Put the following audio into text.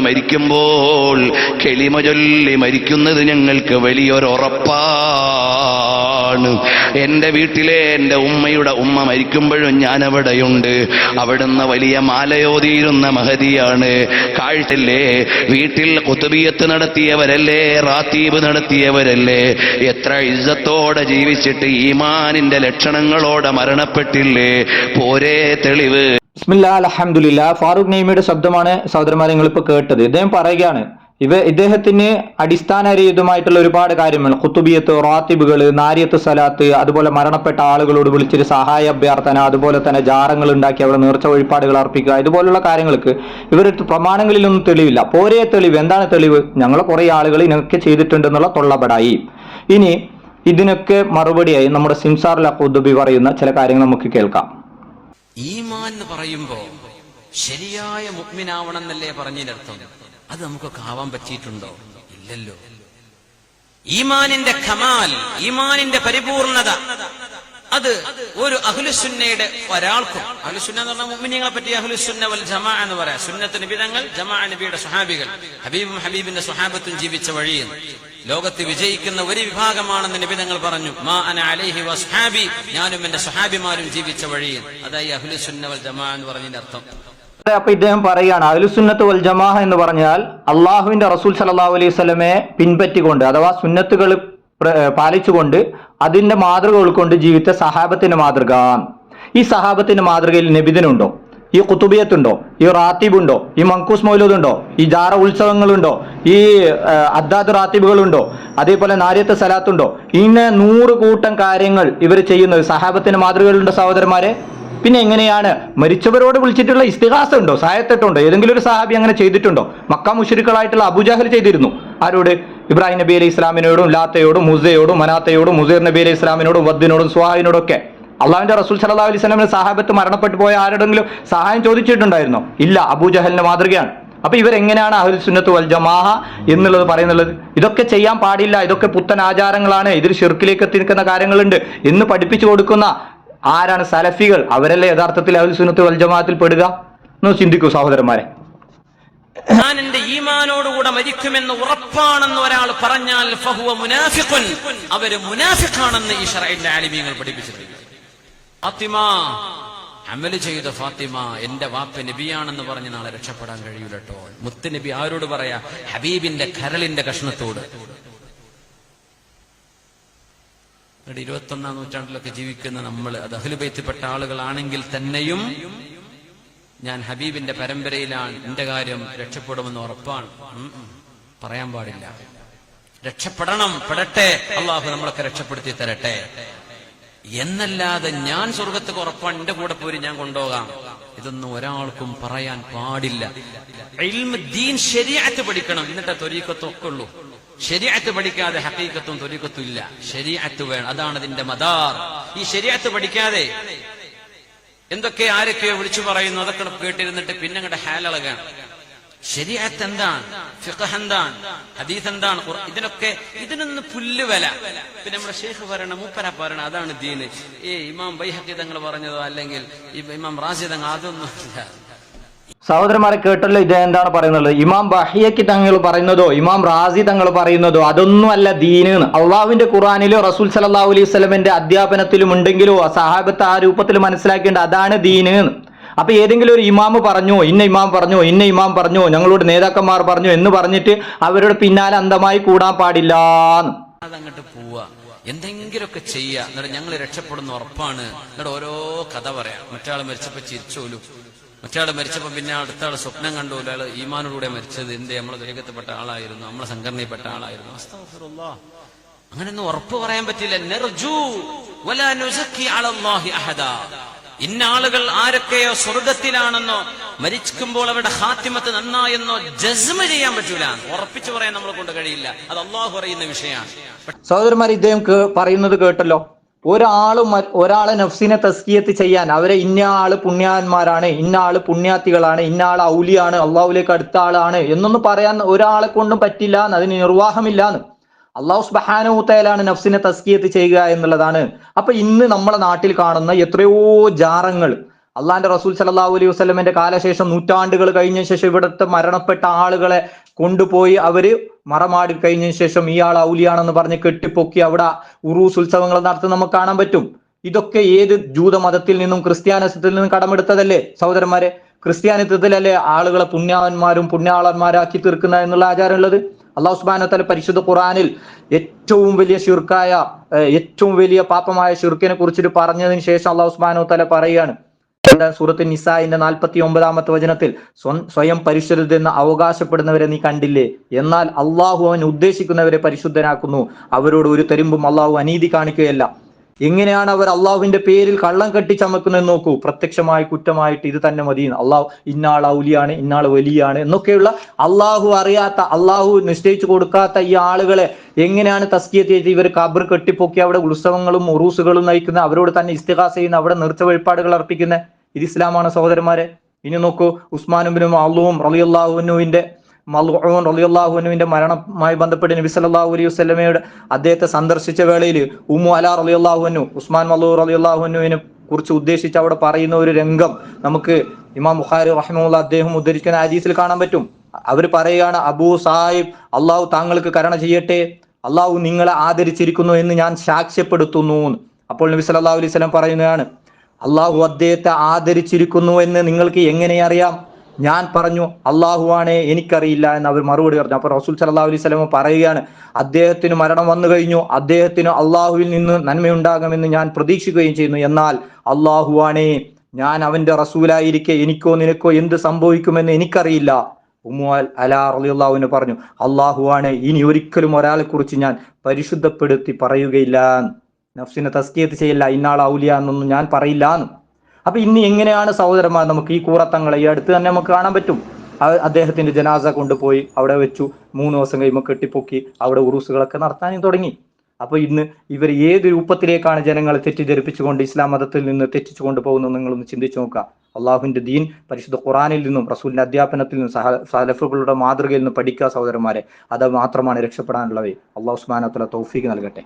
കിടന്ന് മരിക്കുമ്പോൾ കെളിമ ചൊല്ലി മരിക്കുന്നത് ഞങ്ങൾക്ക് വലിയൊരുറപ്പാണ്. എന്റെ വീട്ടിലെ എന്റെ ഉമ്മയുടെ ഉമ്മ മരിക്കുമ്പോഴും ഞാൻ അവിടെയുണ്ട്. അവിടുന്ന് വലിയ മാലയോതിയിരുന്ന മഹദിയാണ്. കാഴ്ചല്ലേ, വീട്ടിൽ ഖുതുബിയത്ത് നടത്തിയവരല്ലേ, റാത്തീബ് നടത്തിയവരല്ലേ, എത്ര ഇസ്സത്തോടെ ജീവിച്ചിട്ട് ഈമാനിന്റെ ലക്ഷണങ്ങളോടെ മരണപ്പെട്ടില്ലേ? പോരേ തെളിവ്. ബിസ്മില്ലാ അൽഹംദുലില്ലാ. ഫാറൂഖ് നഈമിയുടെ ശബ്ദമാണ് സഹോദരന്മാരെ നിങ്ങളിപ്പോൾ കേട്ടത്. ഇദ്ദേഹം പറയുകയാണ്, ഇദ്ദേഹത്തിന് അടിസ്ഥാനരഹിതമായിട്ടുള്ള ഒരുപാട് കാര്യങ്ങൾ, ഖുതുബിയത്ത്, റാത്തിബുകൾ, നാരിയത്ത് സലാത്ത്, അതുപോലെ മരണപ്പെട്ട ആളുകളോട് വിളിച്ചൊരു സഹായ അഭ്യർത്ഥന, അതുപോലെ തന്നെ ജാറങ്ങൾ ഉണ്ടാക്കി അവിടെ നേർച്ച വഴിപാടുകൾ അർപ്പിക്കുക, ഇതുപോലുള്ള കാര്യങ്ങൾക്ക് ഇവരുടെ പ്രമാണങ്ങളിലൊന്നും തെളിവില്ല. പോരേ തെളിവ്. എന്താണ് തെളിവ്? ഞങ്ങൾ കുറെ ആളുകൾ ഇതിനൊക്കെ ചെയ്തിട്ടുണ്ടെന്നുള്ള തൊള്ളപടായി. ഇനി ഇതിനൊക്കെ മറുപടിയായി നമ്മുടെ സിംസാറുൽ ഖുതുബി പറയുന്ന ചില കാര്യങ്ങൾ നമുക്ക് കേൾക്കാം. ഈമാൻ എന്ന് പറയുമ്പോ ശരിയായ മുഅ്മിനാവണമെന്നല്ലേ പറഞ്ഞതിനർത്ഥം? അത് നമുക്കൊക്കെ ആവാൻ പറ്റിയിട്ടുണ്ടോ? ഇല്ലല്ലോ. ഈമാനിന്റെ കമാൽ, ഈമാനിന്റെ പരിപൂർണത, അത് ഒരു അഹ്ലുസുന്നയുടെ ഒരാൾക്കും, അഹ്ലുസുന്ന എന്ന് പറഞ്ഞാൽ മുഅ്മിനീങ്ങളെ പറ്റി അഹ്ലുസുന്ന വൽ ജമാഅ എന്ന് പറയാം. സുന്നത്ത് നബി തങ്ങൾ, ജമാഅ നബിയുടെ സ്വഹാബികൾ, ഹബീബും ഹബീബിന്റെ സ്വഹാബത്തും ജീവിച്ച വഴിയിൽ ലോകത്ത് വിജയിക്കുന്ന ഒരു വിഭാഗമാണെന്ന് നബി തങ്ങൾ പറഞ്ഞു. മാ അന അലൈഹി വസ്ഹാബി, ഞാനും എന്റെ സ്വഹാബിമാരും ജീവിച്ച വഴിയിൽ. അതായി അഹ്ലുസുന്ന വൽ ജമാഅ എന്ന് പറഞ്ഞതിന്റെ അർത്ഥം. അപ്പൊ ഇദ്ദേഹം പറയുകയാണ്, അഹ്ലുസുന്നത്ത് വൽ ജമാഅ എന്ന് പറഞ്ഞാൽ അള്ളാഹുവിന്റെ റസൂൽ സല്ലല്ലാഹു അലൈഹി വസല്ലമയെ പിൻപറ്റിക്കൊണ്ട്, അഥവാ സുന്നത്തുകൾ പാലിച്ചുകൊണ്ട് അതിന്റെ മാതൃക ഉൾക്കൊണ്ട് ജീവിച്ച സഹാബത്തിന്റെ മാതൃക. ഈ സഹാബത്തിന്റെ മാതൃകയിൽ നബിദിനുണ്ടോ? ഈ ഖുതുബിയത്തുണ്ടോ? ഈ റാത്തിബുണ്ടോ? ഈ മങ്കൂസ് മൗലൂദുണ്ടോ? ഈ ജാറ ഉത്സവങ്ങളുണ്ടോ? ഈ അദ്ദാദ് റാത്തിബുകളുണ്ടോ? അതേപോലെ നാരിയത്ത് സലാത്തുണ്ടോ? ഇങ്ങനെ 100 കൂട്ടം കാര്യങ്ങൾ ഇവർ ചെയ്യുന്നത് സഹാബത്തിന്റെ മാതൃകകളുണ്ടോ സഹോദരന്മാരെ? പിന്നെ എങ്ങനെയാണ് മരിച്ചവരോട് വിളിച്ചിട്ടുള്ള ഇസ്തിഗാസ ഉണ്ടോ? സായത്തെട്ടുണ്ടോ? ഏതെങ്കിലും ഒരു സഹാബി അങ്ങനെ ചെയ്തിട്ടുണ്ടോ? മക്ക മുശ്രിക്കുകളായിട്ടുള്ള അബൂജഹൽ ചെയ്തിരുന്നു. ആരോട്? ഇബ്രാഹിം നബി അലൈഹി ഇസ്ലാമിനോടും ലാത്തയോടും മുസയോടും മനാത്തയോടും മുസൈർ നബി അലൈഹി ഇസ്ലാമിനോടും വദ്ദിനോടും സ്വാഹിനോടും ഒക്കെ. അള്ളാഹുവിന്റെ റസൂൽ സല്ലല്ലാഹു അലൈഹി വസല്ലമയുടെ സഹാബത്ത് മരണപ്പെട്ടു പോയ ആരോടെങ്കിലും സഹായം ചോദിച്ചിട്ടുണ്ടായിരുന്നോ? ഇല്ല. അബൂജഹലിന്റെ മാതൃകയാണ്. അപ്പൊ ഇവരെങ്ങനെയാണ് അഹ്ലുസ് സുന്നത്ത് വൽ ജമാഅ എന്നുള്ളത് പറയുന്നുള്ളത്? ഇതൊക്കെ ചെയ്യാൻ പാടില്ല, ഇതൊക്കെ പുത്തൻ ആചാരങ്ങളാണ്, ഇതിൽ ശിർക്കിലേക്ക് എത്തിക്കുന്ന കാര്യങ്ങളുണ്ട് എന്ന് പഠിപ്പിച്ചു കൊടുക്കുന്ന ആരാണ്? സലഫികൾ. അവരല്ലേ യഥാർത്ഥത്തിൽ അഹ്ലുസ് സുന്നത്ത് വൽ ജമാഅത്തിൽ പെടുക? എന്ന് ചിന്തിക്കൂ സഹോദരന്മാരെ. ഞാൻ എന്റെ ഈമാനോടുകൂടെ മരിക്കുമെന്ന് ഉറപ്പാണെന്ന് ഒരാൾ പറഞ്ഞാൽ ഫഹുവ മുനാഫിഖുൻ, അവര് മുനാഫിഖാണെന്ന് ഈ ശറഈന്റെ ആലിമീങ്ങൾ പഠിപ്പിച്ചിട്ടുണ്ട്. ഫാത്തിമ, അമല് ചെയ്ത ഫാത്തിമ, എന്റെ വാപ്പ നബിയാണെന്ന് പറഞ്ഞ് നാളെ രക്ഷപ്പെടാൻ കഴിയൂലട്ടോ. മുത്ത് നബി ആരോട് പറയാ? ഹബീബിന്റെ കരളിന്റെ കഷ്ണത്തോട്. 21ാം നൂറ്റാണ്ടിലൊക്കെ ജീവിക്കുന്ന നമ്മൾ, അത് അഹ്ലു ബൈത്തിൽപ്പെട്ട ആളുകളാണെങ്കിൽ തന്നെയും ഞാൻ ഹബീബിന്റെ പരമ്പരയിലാണ്, എന്റെ കാര്യം രക്ഷപ്പെടുമെന്ന് ഉറപ്പാണ്. പറയാൻ പാടില്ല. രക്ഷപ്പെടണം, പെടട്ടെ, അള്ളാഹു നമ്മളൊക്കെ രക്ഷപ്പെടുത്തി തരട്ടെ എന്നല്ലാതെ ഞാൻ സ്വർഗത്തേക്ക് ഉറപ്പാണ്, എന്റെ കൂടെ പോരി, ഞാൻ കൊണ്ടുപോകാം, ഇതൊന്നും ഒരാൾക്കും പറയാൻ പാടില്ല. ഇൽമ്, ദീൻ, ശരീഅത്ത് പഠിക്കണം, എന്നിട്ട് ത്വരീഖത്തും ഒക്കെ ഉള്ളൂ. ശരീഅത്ത് പഠിക്കാതെ ഹഖീഖത്തും ത്വരീഖത്തും ഇല്ല. ശരീഅത്ത് വേണം, അതാണ് അതിന്റെ മദാർ. ഈ ശരീഅത്ത് പഠിക്കാതെ എന്തൊക്കെ ആരൊക്കെയോ വിളിച്ചു പറയുന്നു, അതൊക്കെ കേട്ടിരുന്നിട്ട് പിന്നെ അങ്ങോട്ട് ഹാലളകാണ്. ശരീഅത്ത് എന്താണ്? ഫിഖ്ഹ് എന്താണ്? ഹദീസ് എന്താണ്? ഇതിനൊന്ന് പുല്ല് വില. പിന്നെ നമ്മുടെ ഷെയ്ഖ് പറയണ, മൂപ്പര പറയണ, അതാണ് ദീന്. ഇമാം ബൈഹഖി തങ്ങൾ പറഞ്ഞതോ അല്ലെങ്കിൽ ഇമാം റാസി തങ്ങൾ, അതൊന്നും ഇല്ല. സഹോദരന്മാരെ കേട്ടല്ലോ, ഇത് എന്താണ് പറയുന്നത്? ഇമാം ബഹിയക്കി തങ്ങൾ പറയുന്നതോ ഇമാം റാസി തങ്ങൾ പറയുന്നതോ അതൊന്നും അല്ല ദീന്. അള്ളാഹുവിന്റെ ഖുർആനിലോ റസൂൽ സല്ലല്ലാഹു അലൈഹി വസല്ലമയുടെ അധ്യാപനത്തിലും ഉണ്ടെങ്കിലോ സഹാബത്ത് ആ രൂപത്തിൽ മനസ്സിലാക്കേണ്ട അതാണ് ദീന്. അപ്പൊ ഏതെങ്കിലും ഒരു ഇമാം പറഞ്ഞോ, ഇന്ന ഇമാം പറഞ്ഞോ, ഇന്ന ഇമാം പറഞ്ഞോ, ഞങ്ങളോട് നേതാക്കന്മാർ പറഞ്ഞു എന്ന് പറഞ്ഞിട്ട് അവരുടെ പിന്നാലെ അന്ധമായി കൂടാൻ പാടില്ല. അതങ്ങോട്ട് പോവാ, എന്തെങ്കിലുമൊക്കെ ചെയ്യാ, എന്നിട്ട് ഞങ്ങൾ രക്ഷപ്പെടുന്ന ഉറപ്പാണ്. എന്നിട്ട് ഓരോ കഥ പറയാം. മറ്റാൾ മരിച്ചപ്പോ ചിരിച്ചോലു, മറ്റാൾ മരിച്ചപ്പോ പിന്നെ അടുത്ത ആൾ സ്വപ്നം കണ്ടു, അയാൾ ഈമാനോടുകൂടെ മരിച്ചത്, എന്തേ നമ്മളെ ദുരികത്തിൽപ്പെട്ട ആളായിരുന്നു, നമ്മളെ സംഘടനയിൽപ്പെട്ട ആളായിരുന്നു. അസ്തഗ്ഫിറുല്ലാഹ്. അങ്ങനെയൊന്നും ഉറപ്പ് പറയാൻ പറ്റില്ല. നർജു വലാ നുസക്കി അലല്ലാഹി അഹദാ. ഇന്ന ആളുകൾ ആരൊക്കെയോ സ്വർഗത്തിലാണെന്നോ മരിക്കുമ്പോൾ അവരുടെ ഖാത്തിമത്ത് നന്നായെന്നോ ജസ്മ ചെയ്യാൻ പറ്റൂല, ഉറപ്പിച്ചു പറയാൻ നമ്മളെ കൊണ്ട് കഴിയില്ല. അത് അള്ളാഹു അറിയുന്ന വിഷയമാണ്. സഹോദരന്മാർ, ഇദ്ദേഹം പറയുന്നത് കേട്ടല്ലോ. ഒരാളെ നഫ്സിനെ തസ്കിയത്ത് ചെയ്യാൻ, അവരെ ഇന്ന ആള് പുണ്യാന്മാരാണ്, ഇന്ന ആള് പുണ്യാത്തികളാണ്, ഇന്ന ആള് ഔലിയാണ്, അള്ളാഹുലേക്ക് അടുത്ത ആളാണ് എന്നൊന്നും പറയാൻ ഒരാളെ കൊണ്ടും പറ്റില്ല, അതിന് നിർവാഹമില്ലാന്ന്. അള്ളാഹു സുബ്ഹാനഹു വ തആലയാണ് നഫ്സിനെ തസ്കിയത്ത് ചെയ്യുക എന്നുള്ളതാണ്. അപ്പൊ ഇന്ന് നമ്മളെ നാട്ടിൽ കാണുന്ന എത്രയോ ജാറങ്ങൾ, അള്ളാന്റെ റസൂൽ സല്ലല്ലാഹു അലൈഹി വസല്ലമയുടെ കാലശേഷം നൂറ്റാണ്ടുകൾ കഴിഞ്ഞ ശേഷം ഇവിടുത്തെ മരണപ്പെട്ട ആളുകളെ കൊണ്ടുപോയി അവര് മറമാടി കഴിഞ്ഞ ശേഷം ഇയാൾ ഔലിയാണെന്ന് പറഞ്ഞ് കെട്ടിപ്പൊക്കി അവിടെ ഉറൂസ് ഉത്സവങ്ങൾ നടത്തുന്നത് നമുക്ക് കാണാൻ പറ്റും. ഇതൊക്കെ ഏത് ജൂതമതത്തിൽ നിന്നും ക്രിസ്ത്യാനിസത്തിൽ നിന്നും കടമെടുത്തതല്ലേ സഹോദരന്മാരെ? ക്രിസ്ത്യാനിത്വത്തിലല്ലേ ആളുകളെ പുണ്യാവന്മാരും പുണ്യാളന്മാരാക്കി തീർക്കുന്ന എന്നുള്ള ആചാരം ഉള്ളത്? അല്ലാഹു സുബ്ഹാനഹു വ തആല പരിശുദ്ധ ഖുർആനിൽ ഏറ്റവും വലിയ ശിർക്കായ ഏറ്റവും വലിയ പാപമായ ശിർക്കിനെ കുറിച്ചിട്ട് പറഞ്ഞതിന് ശേഷം അല്ലാഹു സുബ്ഹാനഹു വ തആല പറയുകയാണ്, സൂറത്തുൽ നിസാഇന്റെ 49-ാമത്തെ വചനത്തിൽ, സ്വയം പരിശുദ്ധരെന്ന് അവകാശപ്പെടുന്നവരെ നീ കണ്ടില്ലേ, എന്നാൽ അള്ളാഹു അവൻ ഉദ്ദേശിക്കുന്നവരെ പരിശുദ്ധനാക്കുന്നു, അവരോട് ഒരു തരുമ്പും അള്ളാഹു അനീതി കാണിക്കുകയല്ല. എങ്ങനെയാണ് അവർ അള്ളാഹുവിന്റെ പേരിൽ കള്ളം കെട്ടി ചമക്കുന്നത് നോക്കൂ. പ്രത്യക്ഷമായി കുറ്റമായിട്ട് ഇത് തന്നെ മതി, അള്ളാഹു ഇന്നാൾ ഔലിയാണ് ഇന്നാൾ വലിയാണ് എന്നൊക്കെയുള്ള അള്ളാഹു അറിയാത്ത, അള്ളാഹു നിശ്ചയിച്ചു കൊടുക്കാത്ത ഈ ആളുകളെ എങ്ങനെയാണ് തസ്കിയത്ത് ചെയ്ത് ഇവർ ഖബർ കെട്ടിപ്പൊക്കി അവിടെ ഉത്സവങ്ങളും ഉറൂസുകളും നയിക്കുന്ന, അവരോട് തന്നെ ഇസ്തിഗാസ ചെയ്യുന്ന, അവിടെ നേർച്ച വഴിപാടുകൾ അർപ്പിക്കുന്ന ഇത് ഇസ്ലാമാണ് സഹോദരന്മാരെ? ഇനി നോക്കൂ, ഉസ്മാൻ ഇബ്നു മഅ്ലൂം റളിയല്ലാഹു അൻഹുവിന്റെ മരണവുമായി ബന്ധപ്പെട്ട് നബി സല്ലല്ലാഹു അലൈഹി വസല്ലമയുടെ അദ്ദേഹത്തെ സന്ദർശിച്ച വേളയിൽ ഉമ്മു അല റളിയല്ലാഹു അൻഹു ഉസ്മാൻ മഅ്ലൂം റളിയല്ലാഹു അൻഹുവിനെ കുറിച്ച് ഉദ്ദേശിച്ച് അവിടെ പറയുന്ന ഒരു രംഗം നമുക്ക് ഇമാം ബുഖാരി റഹിമഹുല്ലാഹ് അദ്ദേഹം ഉദ്ധരിക്കുന്ന ഹദീസിൽ കാണാൻ പറ്റും. അവർ പറയുകയാണ്, അബൂ സാഹിബ്, അള്ളാഹു താങ്കൾക്ക് കരുണ ചെയ്യട്ടെ, അള്ളാഹു നിങ്ങളെ ആദരിച്ചിരിക്കുന്നു എന്ന് ഞാൻ സാക്ഷ്യപ്പെടുത്തുന്നു. അപ്പോൾ നബി സല്ലല്ലാഹു അലൈഹി വസല്ലം പറയുന്നതാണ്, അള്ളാഹു അദ്ദേഹത്തെ ആദരിച്ചിരിക്കുന്നു എന്ന് നിങ്ങൾക്ക് എങ്ങനെ അറിയാം? ഞാൻ പറഞ്ഞു, അള്ളാഹുവാണേ, എനിക്കറിയില്ല എന്ന് അവർ മറുപടി പറഞ്ഞു. അപ്പൊ റസൂൽ സല്ലല്ലാഹു അലൈഹി വസല്ലം പറയുകയാണ്, അദ്ദേഹത്തിന് മരണം വന്നു കഴിഞ്ഞു, അദ്ദേഹത്തിന് അള്ളാഹുവിൽ നിന്ന് നന്മയുണ്ടാകുമെന്ന് ഞാൻ പ്രതീക്ഷിക്കുകയും ചെയ്യുന്നു, എന്നാൽ അള്ളാഹുവാണേ, ഞാൻ അവന്റെ റസൂലായിരിക്കെ എനിക്കോ നിനക്കോ എന്ത് സംഭവിക്കുമെന്ന് എനിക്കറിയില്ല. ഉമ്മു അല റളിയല്ലാഹു അൻഹു പറഞ്ഞു, അള്ളാഹുവാണേ, ഇനി ഒരിക്കലും ഒരാളെ കുറിച്ച് ഞാൻ പരിശുദ്ധപ്പെടുത്തി പറയുകയില്ല, നഫ്സിനെ തസ്കിയത്ത് ചെയ്യില്ല, ഇന്നാൾ ഔലിയ എന്നൊന്നും ഞാൻ പറയില്ല എന്ന്. അപ്പൊ ഇന്ന് എങ്ങനെയാണ് സഹോദരന്മാർ നമുക്ക് ഈ കൂറത്തങ്ങളെ ഈ അടുത്ത് തന്നെ നമുക്ക് കാണാൻ പറ്റും, അദ്ദേഹത്തിന്റെ ജനാസ കൊണ്ടുപോയി അവിടെ വെച്ചു, 3 ദിവസം കഴിയുമ്പോൾ കെട്ടിപ്പൊക്കി അവിടെ ഉറൂസുകളൊക്കെ നടത്താനും തുടങ്ങി. അപ്പൊ ഇന്ന് ഇവർ ഏത് രൂപത്തിലേക്കാണ് ജനങ്ങളെ തെറ്റിദ്ധരിപ്പിച്ചുകൊണ്ട് ഇസ്ലാം മതത്തിൽ നിന്ന് തെറ്റിച്ചു കൊണ്ടുപോകുന്നത് നിങ്ങളൊന്ന് ചിന്തിച്ചു നോക്കുക. അള്ളാഹുവിന്റെ ദീൻ പരിശുദ്ധ ഖുറാനിൽ നിന്നും റസൂലിന്റെ അധ്യാപനത്തിൽ നിന്നും സലഫുകളുടെ മാതൃകയിൽ നിന്നും പഠിക്കുക സഹോദരന്മാരെ. അത് മാത്രമാണ് രക്ഷപ്പെടാനുള്ളത്. അള്ളാഹു സുബ്ഹാനഹു വ തആല തൗഫീഖ് നൽകട്ടെ.